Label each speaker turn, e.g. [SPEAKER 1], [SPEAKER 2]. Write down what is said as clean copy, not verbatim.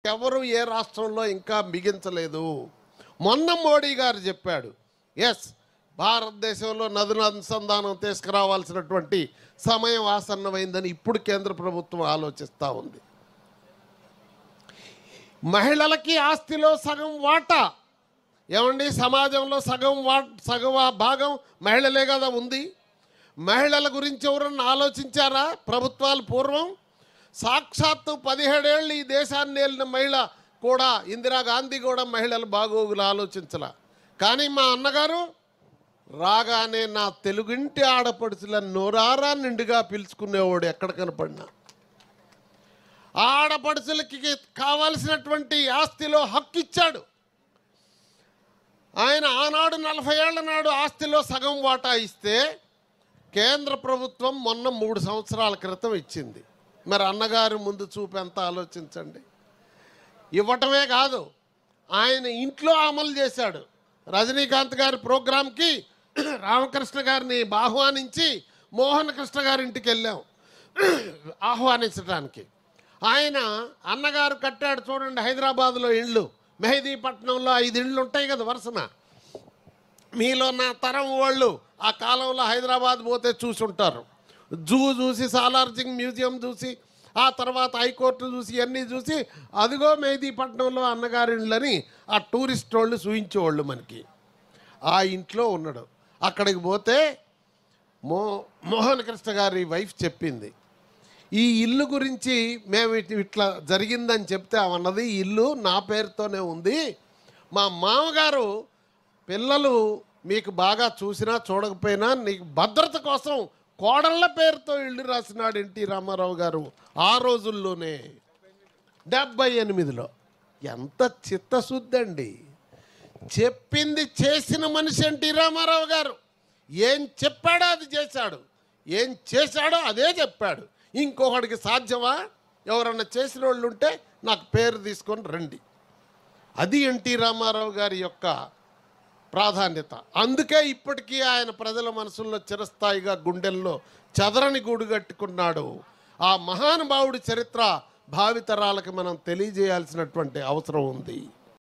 [SPEAKER 1] ఎవరు ఏ రాష్ట్రంలో ఇంకా మిగించలేదు. మొన్న మోడీ గారు చెప్పాడు, ఎస్ భారతదేశంలో నదుల అనుసంధానం తీసుకురావాల్సినటువంటి సమయం ఆసన్నమైందని ఇప్పుడు కేంద్ర ప్రభుత్వం ఆలోచిస్తూ ఉంది. మహిళలకి ఆస్తిలో సగం వాటా ఏమండి, సమాజంలో సగం భాగం మహిళలే కదా ఉంది. మహిళల గురించి ఎవరన్నా ఆలోచించారా ప్రభుత్వాలు పూర్వం? సాక్షాత్తు 17 ఏళ్ళు ఈ దేశాన్ని ఏలిన మహిళ కూడా ఇందిరాగాంధీ కూడా మహిళల బాగోగులు ఆలోచించాల. కానీ మా అన్నగారు రాగానే నా తెలుగింటి ఆడపడుచులను నోరారా నిండుగా పిలుచుకునేవాడు. ఎక్కడ కనపడినా ఆడపడుచులకి కావాల్సినటువంటి ఆస్తిలో హక్కు ఇచ్చాడు ఆయన. ఆనాడు 40 ఏళ్ల నాడు ఆస్తిలో సగం వాటా ఇస్తే కేంద్ర ప్రభుత్వం మొన్న 3 సంవత్సరాల క్రితం ఇచ్చింది. మరి అన్నగారు ముందు చూపు ఎంత ఆలోచించండి. ఇవ్వటమే కాదు, ఆయన ఇంట్లో అమలు చేశాడు. రజనీకాంత్ గారి ప్రోగ్రాంకి రామకృష్ణ గారిని ఆహ్వానించి మోహన్ కృష్ణ గారి ఇంటికి వెళ్ళాం ఆహ్వానించడానికి. ఆయన అన్నగారు కట్టాడు చూడండి హైదరాబాద్లో ఇళ్ళు, మెహదీపట్నంలో 5 ఇళ్ళు ఉంటాయి కదా వరుసన. మీలో నా తరం వాళ్ళు ఆ కాలంలో హైదరాబాద్ పోతే చూసి ఉంటారు. జూ చూసి, సాలార్జింగ్ మ్యూజియం చూసి, ఆ తర్వాత హైకోర్టు చూసి, అన్నీ చూసి అదిగో మెహదీపట్నంలో అన్నగారి ఇళ్ళని ఆ టూరిస్ట్ వాళ్ళు చూయించేవాళ్ళు మనకి. ఆ ఇంట్లో ఉన్నాడు. అక్కడికి పోతే మోహన్ కృష్ణ గారి వైఫ్ చెప్పింది, ఈ ఇల్లు గురించి మేము ఇట్లా జరిగిందని చెప్తే అవన్నది ఈ ఇల్లు నా పేరుతోనే ఉంది. మా మామగారు పిల్లలు మీకు బాగా చూసినా చూడకపోయినా నీకు భద్రత కోసం కోడళ్ళ పేరుతో ఇల్లు రాసినాడు ఎన్టీ రామారావు గారు ఆ రోజుల్లోనే 78లో. ఎంత చిత్తశుద్ధి అండి. చెప్పింది చేసిన మనిషి ఎన్టీ రామారావు గారు. ఏం చెప్పాడో అది చేశాడు, ఏం చేశాడో అదే చెప్పాడు. ఇంకొకటికి సాధ్యమా? ఎవరన్నా చేసిన వాళ్ళు ఉంటే నాకు పేరు తీసుకొని రండి. అది ఎన్టీ రామారావు గారి యొక్క ప్రాధాన్యత. అందుకే ఇప్పటికీ ఆయన ప్రజల మనసుల్లో చిరస్థాయిగా గుండెల్లో చెదరని గూడు కట్టుకున్నాడు. ఆ మహానుభావుడి చరిత్ర భావితరాలకు మనం తెలియజేయాల్సినటువంటి అవసరం ఉంది.